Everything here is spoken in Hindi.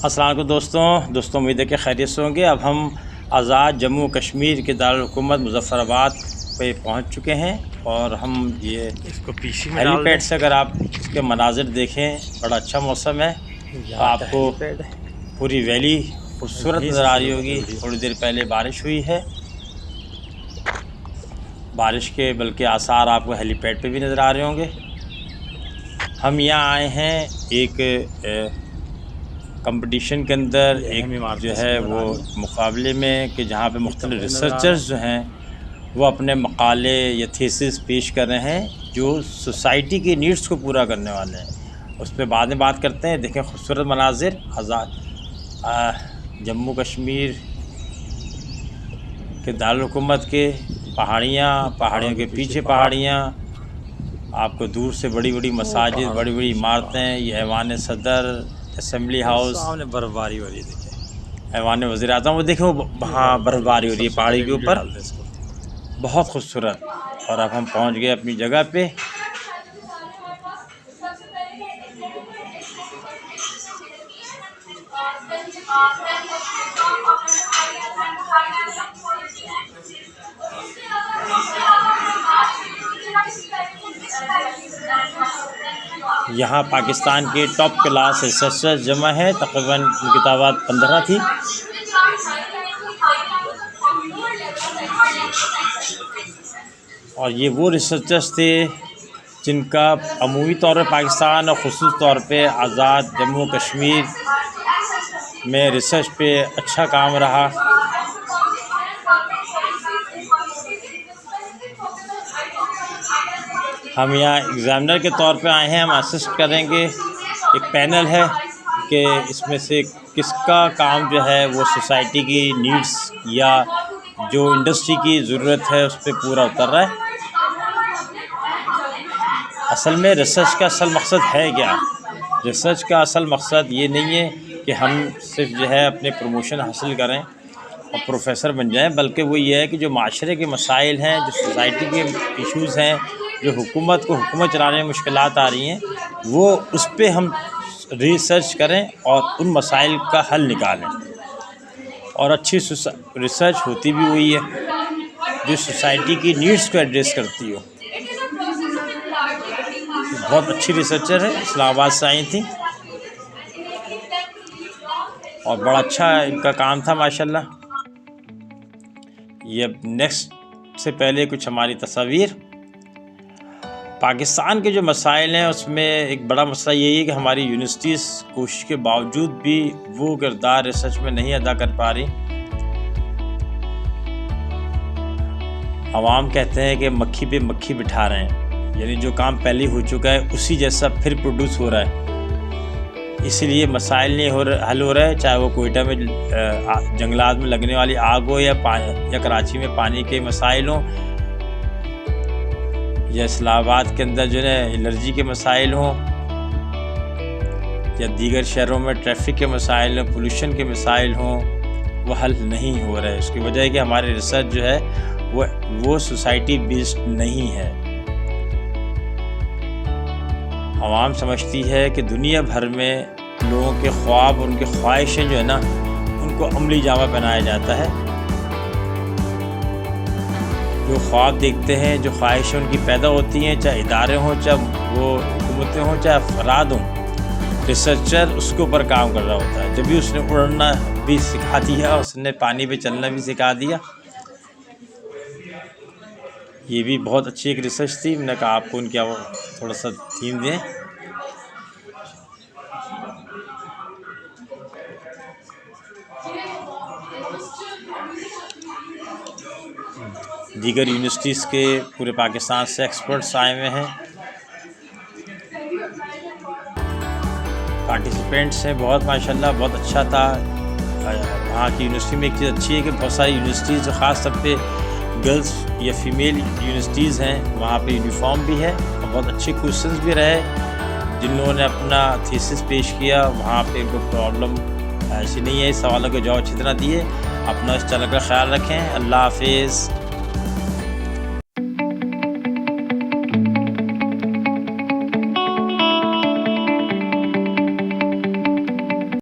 अस्सलाम वालेकुम दोस्तों उम्मीद है कि खैरियत से होंगे। अब हम आज़ाद जम्मू कश्मीर के दारुल हुकूमत मुज़फ़्फ़राबाद पे पहुंच चुके हैं और हम ये इसको पीसी में हेलीपैड से अगर आप इसके मनाजिर देखें, बड़ा अच्छा मौसम है। तो आपको पूरी वैली खूबसूरत नज़र आ रही होगी। थोड़ी देर पहले बारिश हुई है, बारिश के बल्कि आसार आपको हेलीपैड पे भी नज़र आ रहे होंगे। हम यहाँ आए हैं एक कंपटीशन के अंदर, एक जो है वो मुकाबले में कि जहाँ पे मुख्तलिफ रिसर्चर्स जो हैं वो अपने मकाले या थीसिस पेश कर रहे हैं जो सोसाइटी की नीड्स को पूरा करने वाले हैं। उस पर बाद में बात करते हैं। देखें खूबसूरत मनाजिर आज़ाद जम्मू कश्मीर के दारुल हुकूमत के पहाड़ियों के पीछे पहाड़ियाँ, आपको दूर से बड़ी बड़ी मसाजिद, बड़ी बड़ी इमारतें, ये ऐवान सदर, असेंबली हाउस, सामने बर्फबारी हो रही है। देखिए ऐवान वज़ीर आज़म, वो देखो वहाँ बर्फबारी हो रही है पहाड़ी के ऊपर, बहुत खूबसूरत। और अब हम पहुँच गए अपनी जगह पे। यहाँ पाकिस्तान के टॉप क्लास रिसर्चर्स जमा है, तकरीबन उनकी तादाद 15 थी। और ये वो रिसर्चर्स थे जिनका अमूमी तौर पर पाकिस्तान और ख़ुसूस तौर पे आज़ाद जम्मू कश्मीर में रिसर्च पे अच्छा काम रहा। हम यहाँ एग्ज़ामिनर के तौर पे आए हैं, हम असिस्ट करेंगे। एक पैनल है कि इसमें से किसका काम जो है वो सोसाइटी की नीड्स या जो इंडस्ट्री की ज़रूरत है उस पर पूरा उतर रहा है। असल में रिसर्च का असल मकसद है क्या? रिसर्च का असल मकसद ये नहीं है कि हम सिर्फ जो है अपने प्रमोशन हासिल करें और प्रोफेसर बन जाएं, बल्कि वो ये है कि जो माशरे के मसाइल हैं, जो सोसाइटी के इश्यूज़ हैं, जो हुकूमत को हुकूमत चलाने में मुश्किलात आ रही हैं, वो उस पर हम रिसर्च करें और उन मसाइल का हल निकालें। और अच्छी रिसर्च होती भी हुई है जो सोसाइटी की नीड्स को एड्रेस करती हो। बहुत अच्छी रिसर्चर है, इस्लामाबाद से आई थी और बड़ा अच्छा इनका काम था माशाल्लाह। ये नेक्स्ट से पहले कुछ हमारी तस्वीर। पाकिस्तान के जो मसाइल हैं उसमें एक बड़ा मसला यही है कि हमारी यूनिवर्सिटीज़ कोशिश के बावजूद भी वो किरदार रिसर्च में नहीं अदा कर पा रही। अवाम कहते हैं कि मक्खी पे मक्खी बिठा रहे हैं, यानी जो काम पहले हो चुका है उसी जैसा फिर प्रोड्यूस हो रहा है। इसलिए मसाइल नहीं हल हो रहा है, चाहे वो कोयटा में जंगलात में लगने वाली आग हो या कराची में पानी के मसाइल हों, या इस्लामाबाद के अंदर जो है एलर्जी के मसाइल हों, या दीगर शहरों में ट्रैफिक के मसाइल हों, पोल्यूशन के मसाइल हों, वो हल नहीं हो रहा है। उसकी वजह है कि हमारी रिसर्च जो है वो सोसाइटी बेस्ड नहीं है। आवाम समझती है कि दुनिया भर में लोगों के ख्वाब, उनके ख्वाहिशें जो है ना, उनको अमली जामा पहनाया जाता है। जो ख्वाब देखते हैं, जो ख्वाहिशें उनकी पैदा होती हैं, चाहे इदारे हों, चाहे वो हुकूमतें हों, चाहे अफराद हों, रिसर्चर उसके ऊपर काम कर रहा होता है। जब भी उसने उड़ना भी सिखा दिया, उसने पानी पे चलना भी सिखा दिया। ये भी बहुत अच्छी एक रिसर्च थी। मैंने कहा आपको उनकी थोड़ा सा थीम दें। दीगर यूनिवर्सिटीज़ के पूरे पाकिस्तान से एक्सपर्ट्स आए हुए हैं, पार्टिसिपेंट्स हैं बहुत माशाल्लाह, बहुत अच्छा था। वहाँ की यूनिवर्सिटी में एक चीज़ अच्छी है कि बहुत सारी यूनिवर्सिटीज़ जो ख़ास तौर पे गर्ल्स या फीमेल यूनिवर्सिटीज़ हैं, वहाँ पे यूनिफॉर्म भी है और बहुत अच्छे क्वेश्चंस भी रहे। जिन लोगों ने अपना थीसिस पेश किया वहाँ पे कोई प्रॉब्लम ऐसी नहीं है, सवालों के जवाब अच्छी तरह दिए। अपना इस चैनल का ख्याल रखें। अल्लाह हाफिज़।